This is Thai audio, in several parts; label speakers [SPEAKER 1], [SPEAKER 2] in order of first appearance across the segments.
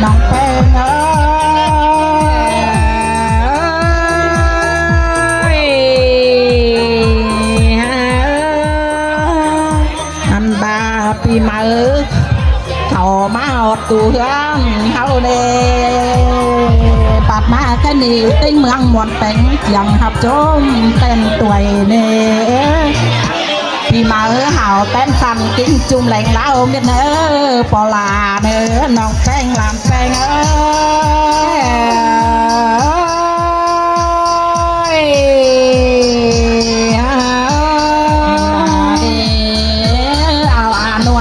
[SPEAKER 1] น้องแป้งอันบาปีมาเขามาอดตัวเฮืองเขาเดปัดมาแค่นี้ติ้งเมืองหมดแต่งเสียงหับโจมเต้นตัวเน่พี่มาหาวเต้นคันกิ้งจุ่มแหลงเล้าเม็ดเนื้อปอลาเนื้อน้องแป้งลำแป้งเอาอานัว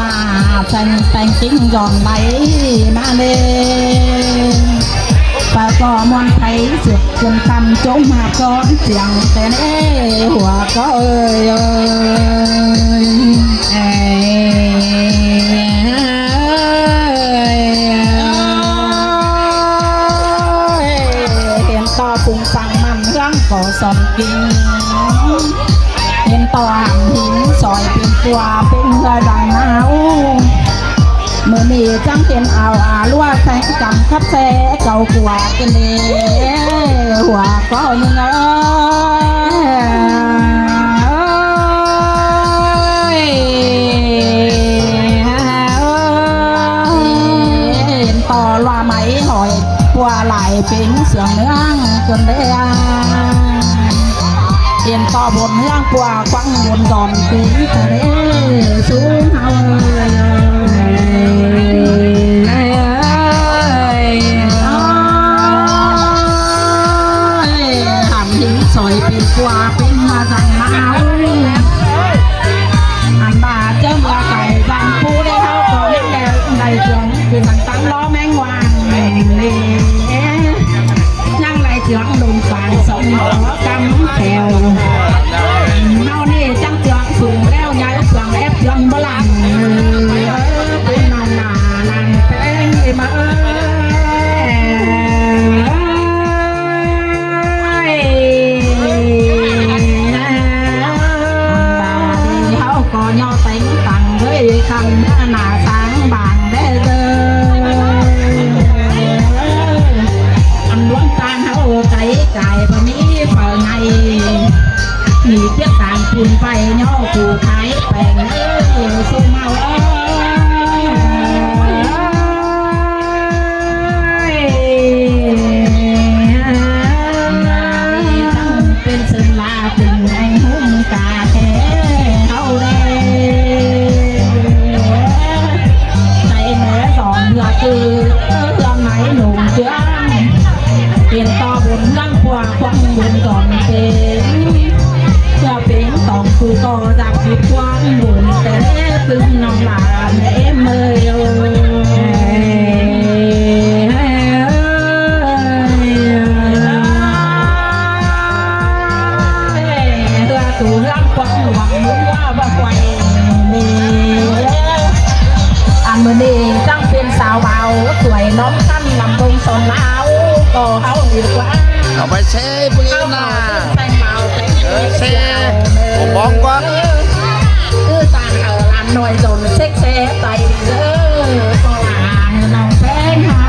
[SPEAKER 1] แต่งกิ้งย้อนไหลมาเลยปะก็มวนไทยเสียจนคำจงมาก้อนเสียงแต่เน่หัวก็เอ้ยเห็นต่อปุงฟังมันเรื่องก่อสอนกินเห็นต่อหันหินซอยเป็นตัวเป็นเรือดังหนาวเมื่อนี้จังเป็นเอาลัวแสงกำคับแสเก่ากว่ากันเลยหัวก็ยังไงเห็นต่อว่าไหมหอยปัวไหลเป็นเสียงเนื้องจนได้เห็นต่อบนเนื้องปัวควังบนดอนเป็นทะเลสูงเฮาซอยเป็นกว่าเป็นมาทางเมาอันบาเจ้ามาไก่บางผู้ได้เท่าก่อนแดงในเสียงคือมันตั้งล้อแมงวางยังไรเสียงลมฝานสองหัวกำแถวเมานี่จังเสียงสูงแล้วย้ายเสียงแอบเสียงบลังเป็นนานนานแป้งมาย่อเต็งตังด้วยคำหน้าสางบางได้เลยอันดวงตาเขาใจไก่พอนี้เปิดไงมีเทียบการคุณไปย่อผูกขายแปลงสู้เมาเป็นสึงลาเป็นแห่งหุ้มกาแท้เขาได้ใจเหนือสอนเรือคือเรื่องไหนหนุ่มเชื่อเปลี่ยนต่อบนร่างขวาควังบนก่อนเป็นจะเป็นต้องคือต่อจากสิบวันบนแต่ตึงน้องหลานเอ็มเมย์ตัวรักความหวังว่าบ่ไหวอันเมื่อนี้จังเป็นสาวเบาสวยน้องขั้นลำบงสอนลาวก็เขาดีกว่า
[SPEAKER 2] เอาไปเช่ปืนน่ะเช่ผมบอกว่า
[SPEAKER 1] คือต่างลำหน่วยจนเซ็กเซ่ใจเด้อก็อ่านน้องแป้งหา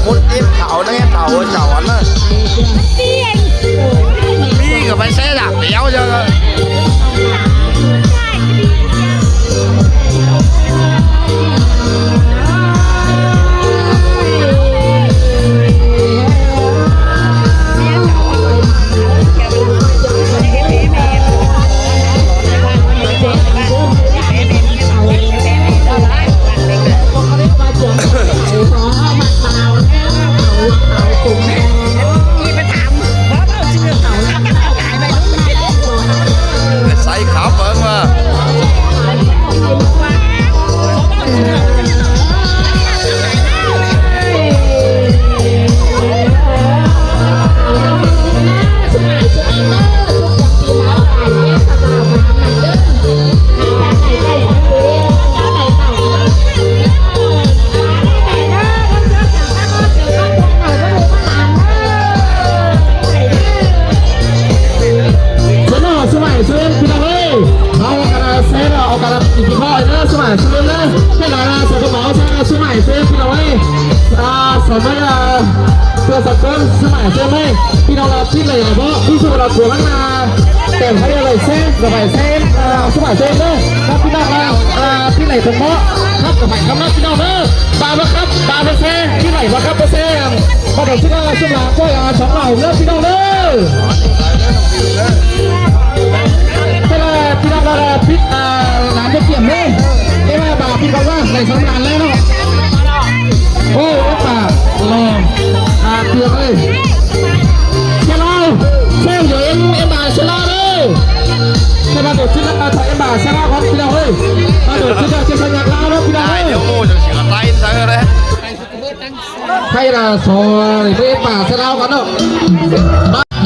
[SPEAKER 2] คนเอ็มเขาเนี่ยเขาเจ้าอันนั้นมีกับไปเซ่ดักเดียวจังใส่ขับเบิ้งมาพี่น้องเราที่ไหนเพราะพี่สุเราถั่วล้านนาแต่ให้อะไรเส้นกับไปเส้นสมัยเส้นเด้อครับพี่น้องเราที่ไหนผมเพราะครับกับไปครับนะพี่น้องเด้อบาร์ครับบาร์เซ่ที่ไหนวะครับเซ่พอเดี๋ยวที่เราสุ่มหลังก็สองเหล่าเด้อพี่น้องเด้อพี่น้องเราพิษหลานจะเกี่ยมเด้อได้ว่าบาร์พี่บอกว่าในสำนักแล้วเนาะโอ้ป่าลองเตือนเลยเชลล์เชลล์อยู่เอ็มบาเชลล์เลยใช่ป่ะเดี๋ยวชิ้นละถ่ายเอ็มบาเชลล์ครับพี่น้องเฮ้ยเดี๋ยวชิ้นละเชลล์อยากเล่าแล้วพี่น้องเฮ้ยเดี๋ยวโม่จะเสียไตใส่เลยใครล่ะซอยเอ็มบาเชลล์กันเนาะ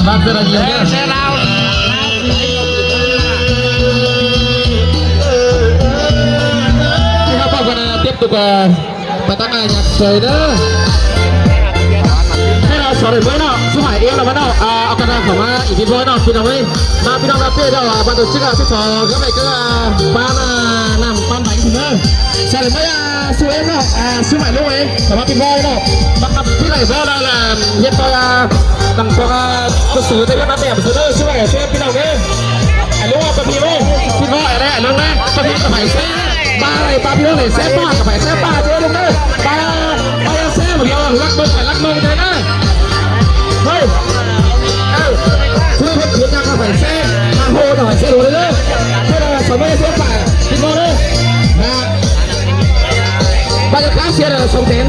[SPEAKER 2] บ้านเจริญเนี่ยเชลล์นี่ครับบอกกันtiếp tục tăng ngày nhạc trời đó hay là sau này mới nào số hải em là bắt đầu ở cái nàoของอีกทีmới nàoพี่น้องเว้ยมาพี่น้องรับเพื่อนเราบันทึกชื่อที่สองก็ไม่ก็บ้านนำบ้านไหนถึงเนอะใช่หรือไม่số em nào số hải lúc ấyแต่ว่าพี่บอยเนาะบังคับพี่ไหนบอยlà hiện tại đằng con cơ sở tây bắc đẹp số đó số hải số emพี่น้องเว้ยไอ้ลูกกับพี่เว้ยพี่บอยอะไรลูกนะกับพี่กับไผ่เซ่ba này baพี่này xếp baกับไผ่เซ่ba chứลูกนะbaเซ่เหมือนเราลักเบิ้งไปลักเบิ้งเลยนะเฮ้ยซื้อเพชรเขียนยังกับไผ่เซ่มาโหหน่อยเซ่ดูเลยเลยเพื่อสมัยเซ่ป่าพี่บอยเลยนะbaจะค้าเสียเลยสมเด็จ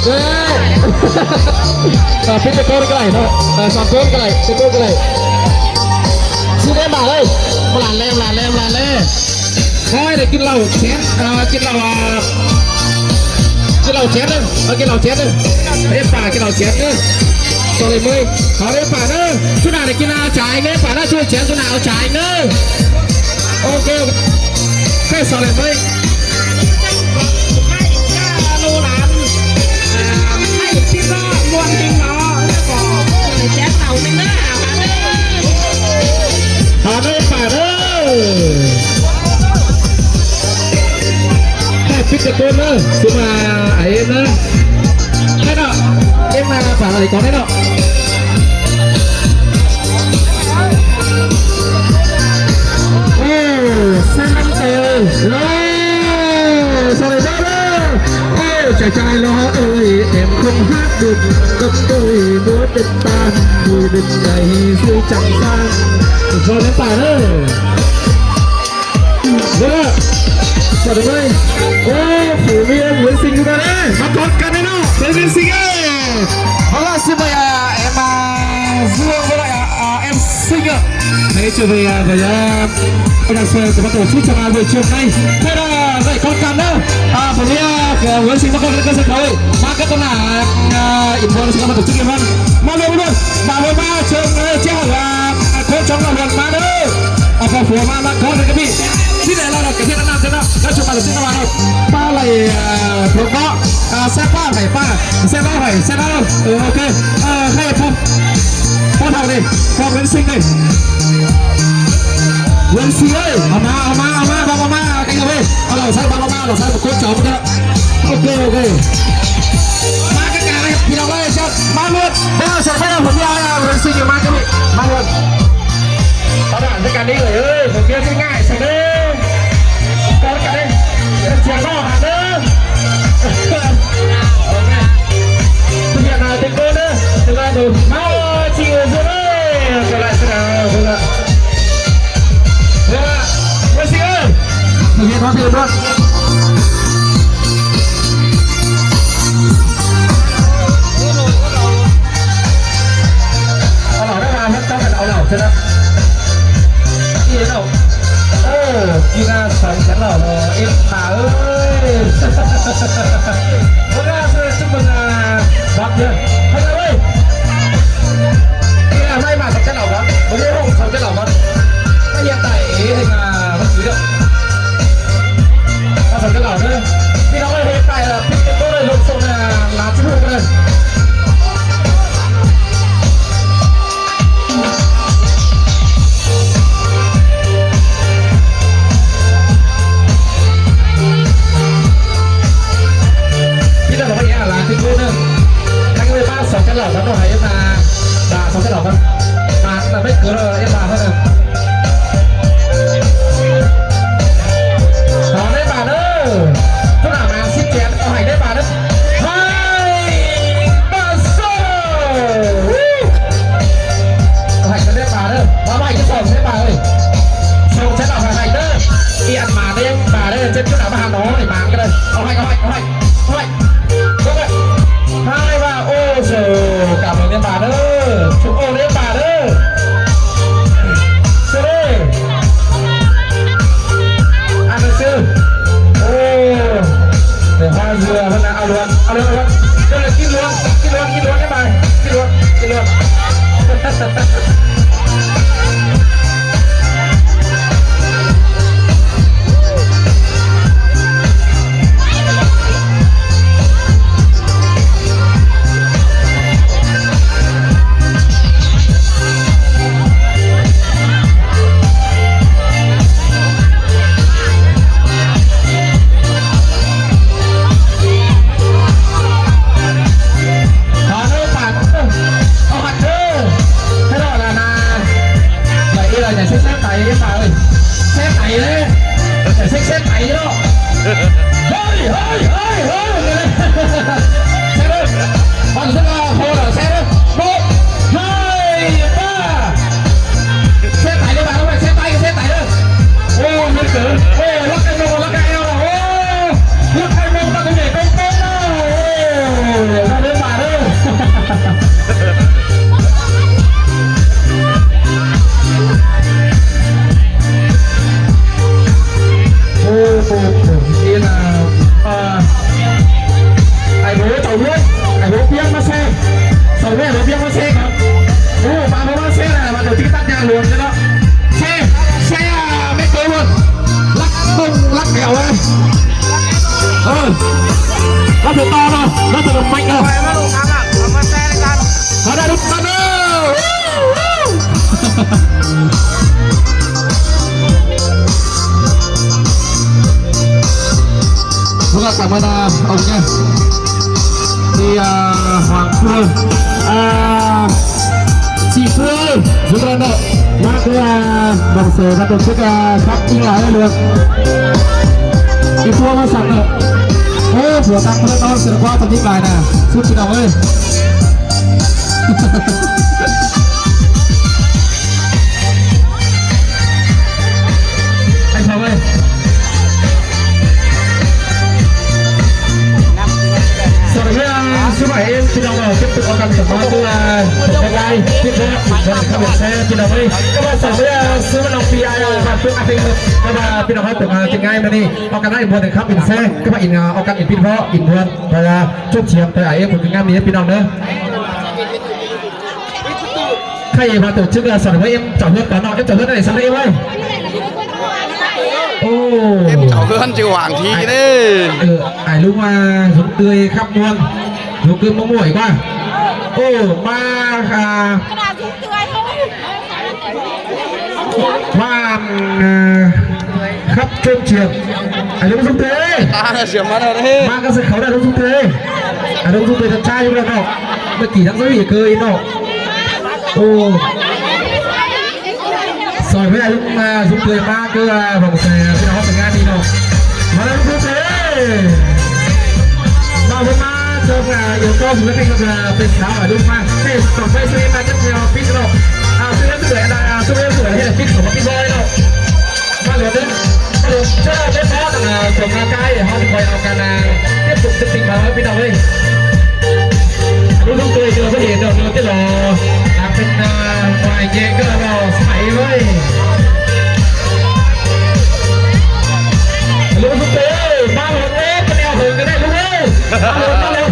[SPEAKER 2] เฮ้ยพี่จะโกนก็ได้เนาะสองโกนก็ได้จะโกนก็ได้ซื้อได้บ่าเลยมาหลานเล่หลานเล่หลานเล่เฮ้ยเดี๋ยวกินเหล้าเช็ดกินเหล้าเช็ดเลยกินเหล้าเช็ดเลยเรียกป่ากินเหล้าเช็ดเลยต่อเลยมือขอเรียกป่าเนอะสุนัขเด็กกินจ่ายเงี้ยป่าน่าช่วยเช็ดสุนัขเอาจ่ายเนอะโอเคแค่ต่อเลยมือลูหลานให้ชิดล้อมวนจริงเนาะเช็ดเหล้าจริงนะหาได้ป่าเนอะพิจารณาซื้อมาไอ้นะแค่เนาะเอ็มมาฝากอะไรก่อนได้เนาะโอ้เส้นน้ำเตยเลยสวัสดีเลยโอ้ใจล้อเอ้ยเอ็มคงฮักดุดกับตุ้ยบัวเด็ดตาบุยเด็ดใจซื้อจังสร้างสวัสดีป่าเลยเด้อสวัสดีไหมโอ้ผู้มีเหมือนสิ่งกันเลยมากดกันเลยเนาะเป็นสิ่งเองเพราะว่าสิบya em dương với lại em sinh ạ thế trở về với anh đặc sơ của bắt đầu phút trong buổi chiều nay thế là vậy con cần đâu bởi vì với sinh con lên cơ sở khối mà các con là in vừa sẽ bắt đầu chức nghiệp hơn mà luôn luôn bà với ba trường treo là cô trong là gần má nữa phòng phủ mà có được cái bịที่ไหนเราเก็บที่นั่นนั่นนะแล้วชมมาเลยที่นั่นเราป้าอะไรผมก็แซ่ป้าไผ่ป้าแซ่ป้าไผ่แซ่ป้าโอเคให้พ่อทำดิพ่อเล่นซิงดิเล่นซิงเลยเอามากันเลยเอาเราใช้บ้าเราใช้โค้ชจอมกันโอเคมากันเลย พี่น้องเลยครับมาหมดเดี๋ยวส่งให้เราผมยาวเรนซิ่งอยู่มากันพี่มาหมดตอนนั้นในการนี้เลยผมเรียกง่ายๆสักนิดก่อนกันเลยเสียงก็หันเด้อโอเคทุกอย่างน่าจะเกินเด้อจะได้ดูมาชิวซะเลยก็ได้สนามก็ได้เฮ้ยมาชิวทุกอย่างต้องเตรียมรถเอาหล่อได้มาครับต้องเป็นเอาหล่อใช่ไหมที่เราโอ้กีฬาสองฉันหล่อเอ็นขาเอ้ยวันนี้คือจุดมันวัดเลยให้เลยกีฬาไม่มาสองฉันหล่อครับวันนี้ห้องสองฉันหล่อครับไม่ยังไต่เอ๋ให้มาวัดถือเด้อมาสองฉันหล่อเด้อพี่น้องเลยไต่ละพี่เก็บเลยลงโซนลาชิบุกเลยสองชั้นหล่อครับน้องหายมาด่าสองชั้นหล่อครับมาแต่ไม่เกินเลยเอ็มมาเท่านั้นขอได้บาทเด้อทุกหน้ามาซิเจนเอาหายได้บาทเด้อไฮบาโซ่เอาหายกันได้บาทเด้อมาใหม่จะส่งได้บาทเลยส่งชั้นหล่อหายเด้ออีอันมาได้ยังบาทเด้อเจ็ดทุกหน้ามาหาน้องไอ้มากันเลยเอาให้ให้ว่าโอ้โหกลับมาเรียนบาเด้อชุบโอเรียนบาเด้อเซ่อันนั้นซื้อโอ้เดี๋ยวพาเรือพนักเอาล้วนเดี๋ยวกินล้วนได้ไหมกินล้วนเราจะต่อเนาะเราจะลงไปเนาะมาลงทางหลังมาแซ่กันเขาได้ทุกคนเนาะพวกเรากลับมาดาเอาเนี่ยที่hoàng phương chị Phương giúp đỡ nợ các đồng sở đã tổ chức khắp chính lái được chị Phương mà sẵn nợ ô vừa tăng lên đó sẽ qua phần chính lái nè giúp chị đồng ơi anh Phong ơi sau đấy số 7 พี่น้องtiếp tụcเอากันสัมภาษณ์ตัวไกลๆที่เพื่อนขับรถแซ่พี่น้องนี่ก็มาสั่งด้วยซื้อมาลองปีไอ้มาเพื่ออาทิตย์ก็มาพี่น้องเขาถึงมาถึงง่ายมานี่เอากันได้อินพอร์ตครับอินแซ่ก็มาอินเอากันอินพินเพราะอินพอร์ตเวลาชุบเฉียบแต่ไอ้ผมถึงง่ายมีพี่น้องเนอะใครมาตัวชื่อสั่งไว้เอ็มจับเพื่อนก่อนเนาะเอ็มจับเพื่อนไหนสั่งได้ไว้โอ้เอ็มจับเพื่อนจะหวังทีนี่ไอ้ลูกมาสุดเตยขับนวลลูกคือมะม่วงว่าโอ้มาค่ะมาครับชมเฉียบไอ้ลูกสุดเตยตาเฉียบมาเลยมาก็สึกเขาได้ลูกสุดเตย đúng không về thằng trai chúng ta nọ mà chỉ đang nói gì cười nọ ô rồi với lại lúc mà dùng cười ma cơ vào một cái nó phải ngang đi nọ mà nó không thế mà hôm nay cho là yêu cầu chúng ta kêu làเป็นสาวở đúng không thế còn bây giờ em đang tiếp theo pít nọ tôi đã sửa là tôi đã sửa là pít của pít boy nọ mà rồi đấy cho nên đó làส่งงานใกล้เขาจะคอยเอากันtiếp tụcติดติดมาให้พี่น้องเลยรู้ต้องเคยเจอเขาเห็นเราที่รอเป็นวายเย่ก็รอใส่ไว้รู้ต้องเคยมาหมดเลยเป็นแนวหึงกันได้รู้ไหมมาหมดมาเลย